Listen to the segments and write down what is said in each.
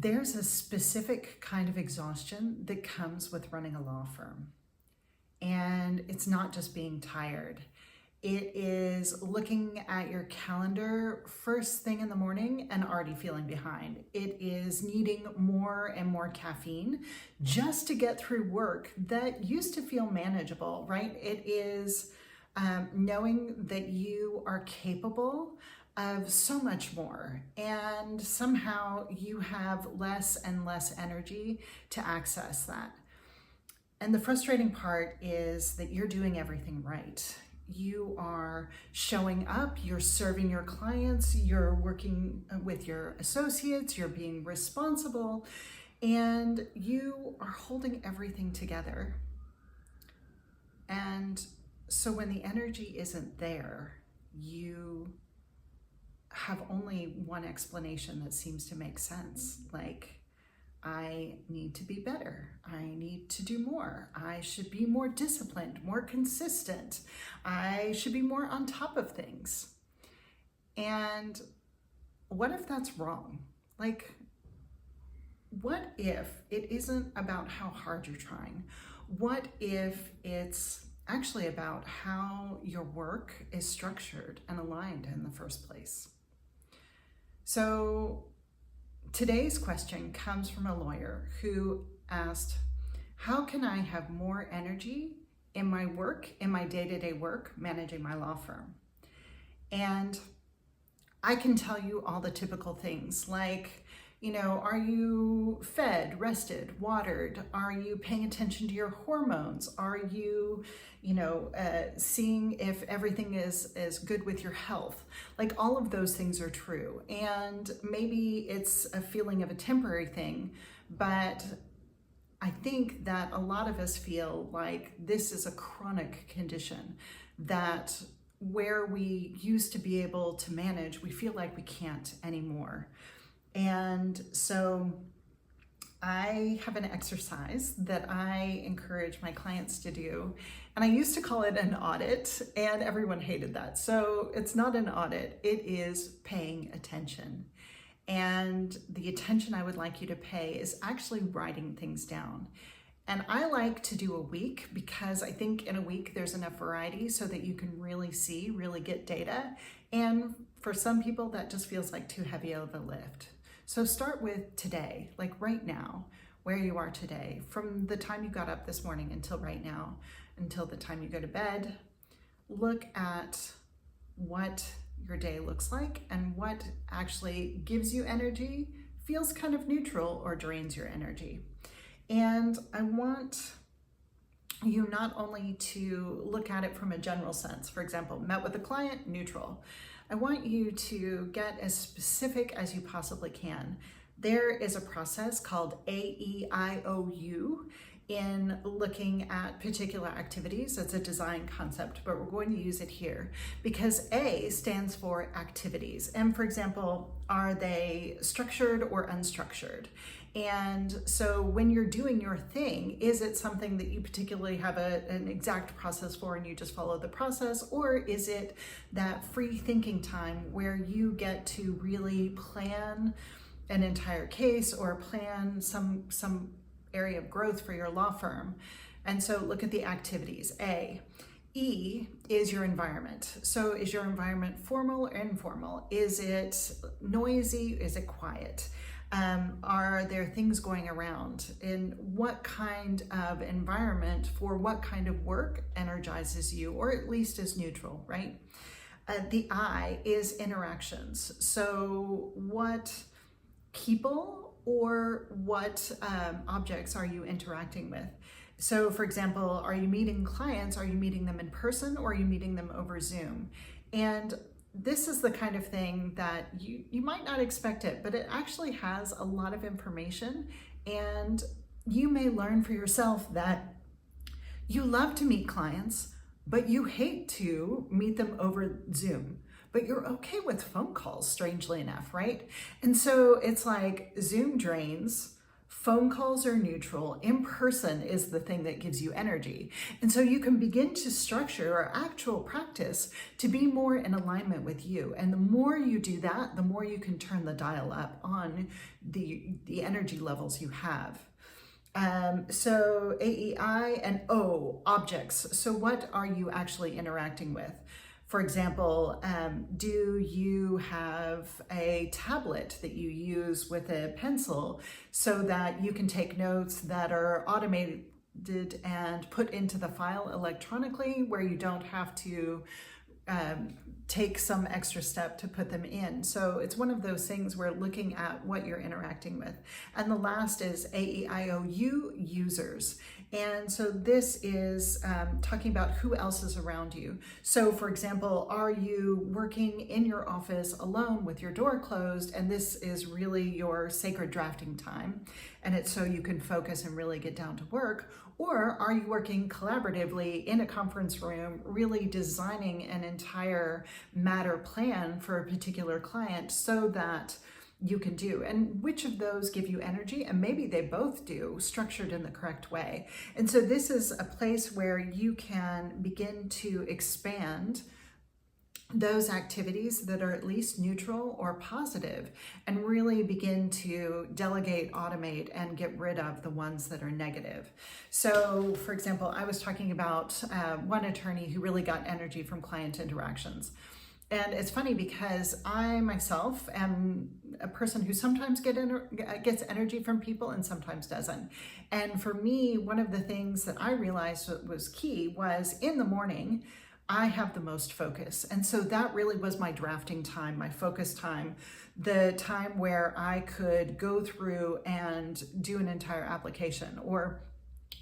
There's a specific kind of exhaustion that comes with running a law firm. And it's not just being tired. It is looking at your calendar first thing in the morning and already feeling behind. It is needing more and more caffeine just to get through work that used to feel manageable, right? It is knowing that you are capable of so much more, and somehow you have less and less energy to access that. And the frustrating part is that you're doing everything right. You are showing up, you're serving your clients, you're working with your associates, you're being responsible, and you are holding everything together. And so when the energy isn't there, you have only one explanation that seems to make sense. Like, I need to be better. I need to do more. I should be more disciplined, more consistent. I should be more on top of things. And what if that's wrong? Like, what if it isn't about how hard you're trying? What if it's actually about how your work is structured and aligned in the first place? So today's question comes from a lawyer who asked, how can I have more energy in my work, in my day-to-day work, managing my law firm? And I can tell you all the typical things like, are you fed, rested, watered? Are you paying attention to your hormones? Are you, seeing if everything is good with your health? Like, all of those things are true. And maybe it's a feeling of a temporary thing, but I think that a lot of us feel like this is a chronic condition, that where we used to be able to manage, we feel like we can't anymore. And so I have an exercise that I encourage my clients to do, and I used to call it an audit, and everyone hated that. So it's not an audit, it is paying attention. And the attention I would like you to pay is actually writing things down. And I like to do a week because I think in a week there's enough variety so that you can really see, really get data. And for some people that just feels like too heavy of a lift. So start with today, like right now, where you are today, from the time you got up this morning until right now, until the time you go to bed. Look at what your day looks like and what actually gives you energy, feels kind of neutral, or drains your energy. And I want you not only to look at it from a general sense, for example, met with a client, neutral. I want you to get as specific as you possibly can. There is a process called AEIOU in looking at particular activities. It's a design concept, but we're going to use it here because A stands for activities. And for example, are they structured or unstructured? And so when you're doing your thing, is it something that you particularly have an exact process for and you just follow the process? Or is it that free thinking time where you get to really plan an entire case or plan some area of growth for your law firm? And so look at the activities. A. E is your environment. So is your environment formal or informal? Is it noisy? Is it quiet? Are there things going around? In what kind of environment for what kind of work energizes you, or at least is neutral, right? The I is interactions. So what people or what objects are you interacting with? So for example, are you meeting clients? Are you meeting them in person, or are you meeting them over Zoom? And this is the kind of thing that you might not expect it, but it actually has a lot of information, and you may learn for yourself that you love to meet clients, but you hate to meet them over Zoom, but you're okay with phone calls, strangely enough, right? And so it's like Zoom drains, Phone calls are neutral. In person is the thing that gives you energy. And so you can begin to structure your actual practice to be more in alignment with you. And the more you do that, the more you can turn the dial up on the energy levels you have. So AEI and O, objects. So what are you actually interacting with? For example, do you have a tablet that you use with a pencil so that you can take notes that are automated and put into the file electronically, where you don't have to take some extra step to put them in? So it's one of those things where looking at what you're interacting with. And the last is AEIOU, users. And so this is talking about who else is around you. So for example, are you working in your office alone with your door closed, and this is really your sacred drafting time, and it's so you can focus and really get down to work? Or are you working collaboratively in a conference room, really designing an entire matter plan for a particular client so that you can do? And which of those give you energy? And maybe they both do, structured in the correct way. And so this is a place where you can begin to expand those activities that are at least neutral or positive, and really begin to delegate, automate, and get rid of the ones that are negative. So for example, I was talking about one attorney who really got energy from client interactions. And it's funny because I myself am a person who sometimes gets energy from people and sometimes doesn't. And for me, one of the things that I realized was key was in the morning, I have the most focus. And so that really was my drafting time, my focus time, the time where I could go through and do an entire application or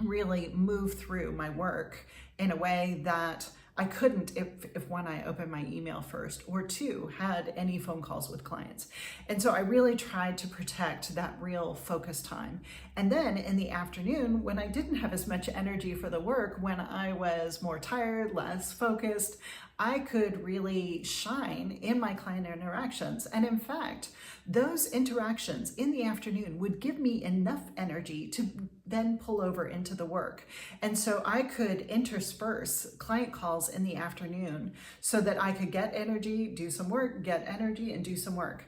really move through my work in a way that I couldn't if one, I opened my email first, or two, had any phone calls with clients. And so I really tried to protect that real focus time. And then in the afternoon, when I didn't have as much energy for the work, when I was more tired, less focused, I could really shine in my client interactions. And in fact, those interactions in the afternoon would give me enough energy to then pull over into the work. And so I could intersperse client calls in the afternoon so that I could get energy, do some work, get energy, and do some work.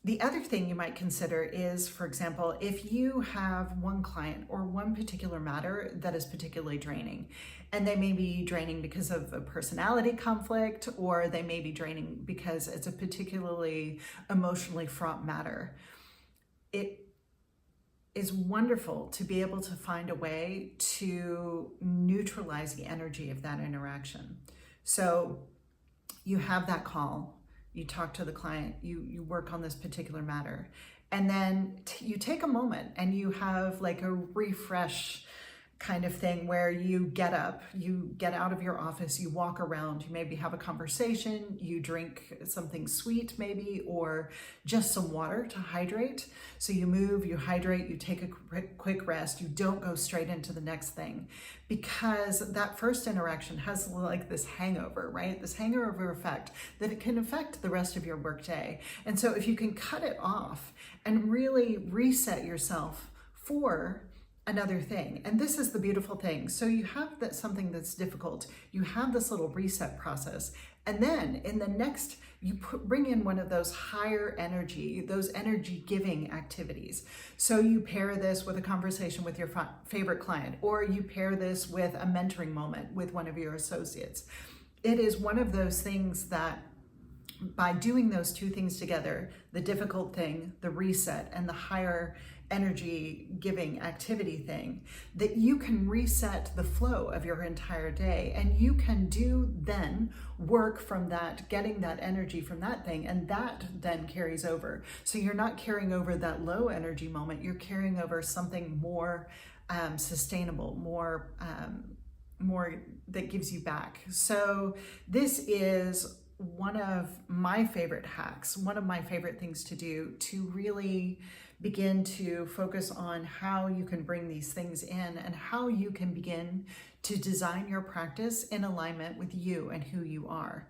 The other thing you might consider is, for example, if you have one client or one particular matter that is particularly draining, and they may be draining because of a personality conflict, or they may be draining because it's a particularly emotionally fraught matter, it is wonderful to be able to find a way to neutralize the energy of that interaction. So you have that call, you talk to the client, you work on this particular matter, and then you take a moment and you have like a refresh kind of thing where you get up, you get out of your office, you walk around, you maybe have a conversation, you drink something sweet maybe, or just some water to hydrate. So you move, you hydrate, you take a quick rest, you don't go straight into the next thing, because that first interaction has like this hangover, right? This hangover effect that it can affect the rest of your workday. And so if you can cut it off and really reset yourself for another thing. And this is the beautiful thing. So you have that something that's difficult, you have this little reset process, and then in the next, you bring in one of those higher energy, those energy giving activities. So you pair this with a conversation with your favorite client, or you pair this with a mentoring moment with one of your associates. It is one of those things that by doing those two things together, the difficult thing, the reset, and the higher energy giving activity thing, that you can reset the flow of your entire day, and you can do then work from that, getting that energy from that thing, and that then carries over. So you're not carrying over that low energy moment, you're carrying over something more sustainable, more that gives you back. So this is one of my favorite hacks, one of my favorite things to do to really begin to focus on how you can bring these things in and how you can begin to design your practice in alignment with you and who you are.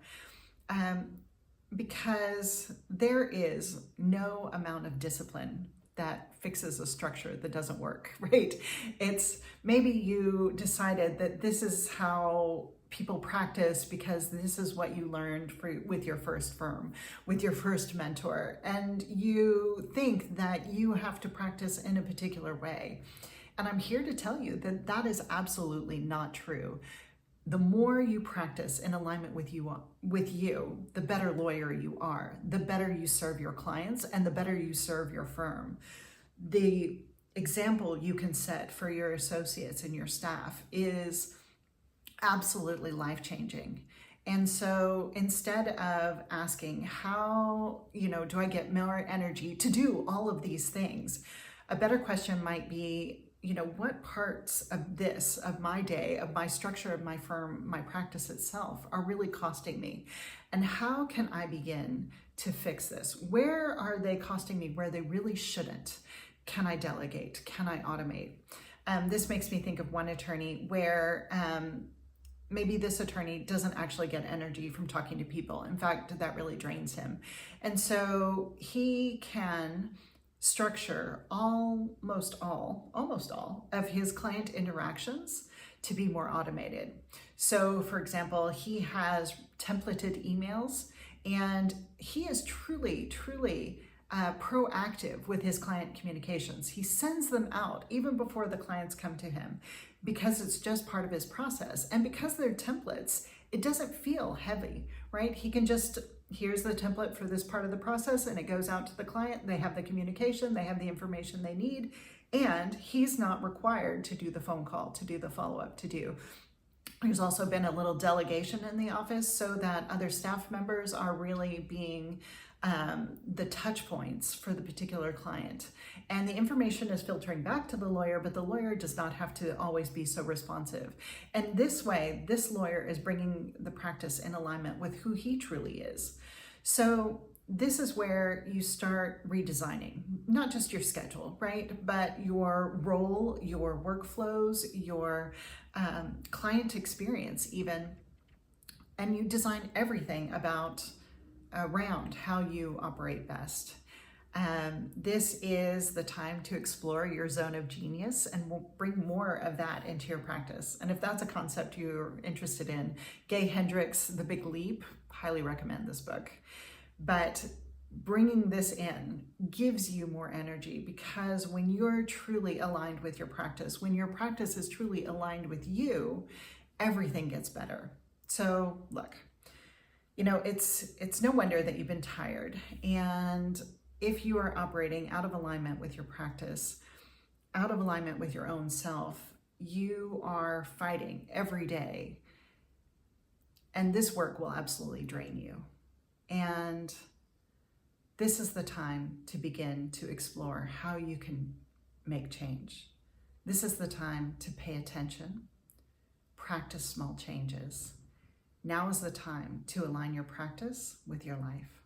Because there is no amount of discipline that fixes fixes a structure that doesn't work, right? It's maybe you decided that this is how people practice because this is what you learned with your first firm, with your first mentor, and you think that you have to practice in a particular way. And I'm here to tell you that that is absolutely not true. The more you practice in alignment with you, the better lawyer you are, the better you serve your clients, and the better you serve your firm. The example you can set for your associates and your staff is absolutely life-changing. And so instead of asking, how, do I get more energy to do all of these things? A better question might be, what parts of this, of my day, of my structure of my firm, my practice itself are really costing me? And how can I begin to fix this? Where are they costing me where they really shouldn't? Can I delegate? Can I automate? This makes me think of one attorney where maybe this attorney doesn't actually get energy from talking to people. In fact, that really drains him. And so he can structure almost all of his client interactions to be more automated. So for example, he has templated emails, and he is truly proactive with his client communications. He sends them out even before the clients come to him because it's just part of his process. And because they're templates, it doesn't feel heavy, right? He can just, here's the template for this part of the process, and it goes out to the client. They have the communication, they have the information they need, and he's not required to do the phone call, to do the follow-up, There's also been a little delegation in the office so that other staff members are really being the touch points for the particular client. And the information is filtering back to the lawyer, but the lawyer does not have to always be so responsive. And this way, this lawyer is bringing the practice in alignment with who he truly is. So this is where you start redesigning, not just your schedule, right? But your role, your workflows, your client experience even, and you design everything around how you operate best. This is the time to explore your zone of genius, and we'll bring more of that into your practice. And if that's a concept you're interested in, Gay Hendricks' The Big Leap, highly recommend this book. But bringing this in gives you more energy, because when you're truly aligned with your practice, when your practice is truly aligned with you, everything gets better. So look, it's no wonder that you've been tired. And if you are operating out of alignment with your practice, out of alignment with your own self, you are fighting every day. And this work will absolutely drain you. And this is the time to begin to explore how you can make change. This is the time to pay attention, practice small changes. Now is the time to align your practice with your life.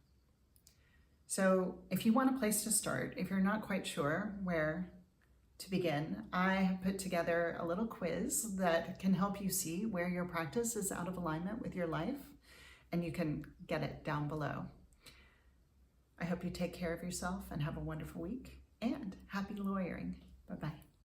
So if you want a place to start, if you're not quite sure where to begin, I have put together a little quiz that can help you see where your practice is out of alignment with your life, and you can get it down below. I hope you take care of yourself and have a wonderful week, and happy lawyering. Bye-bye.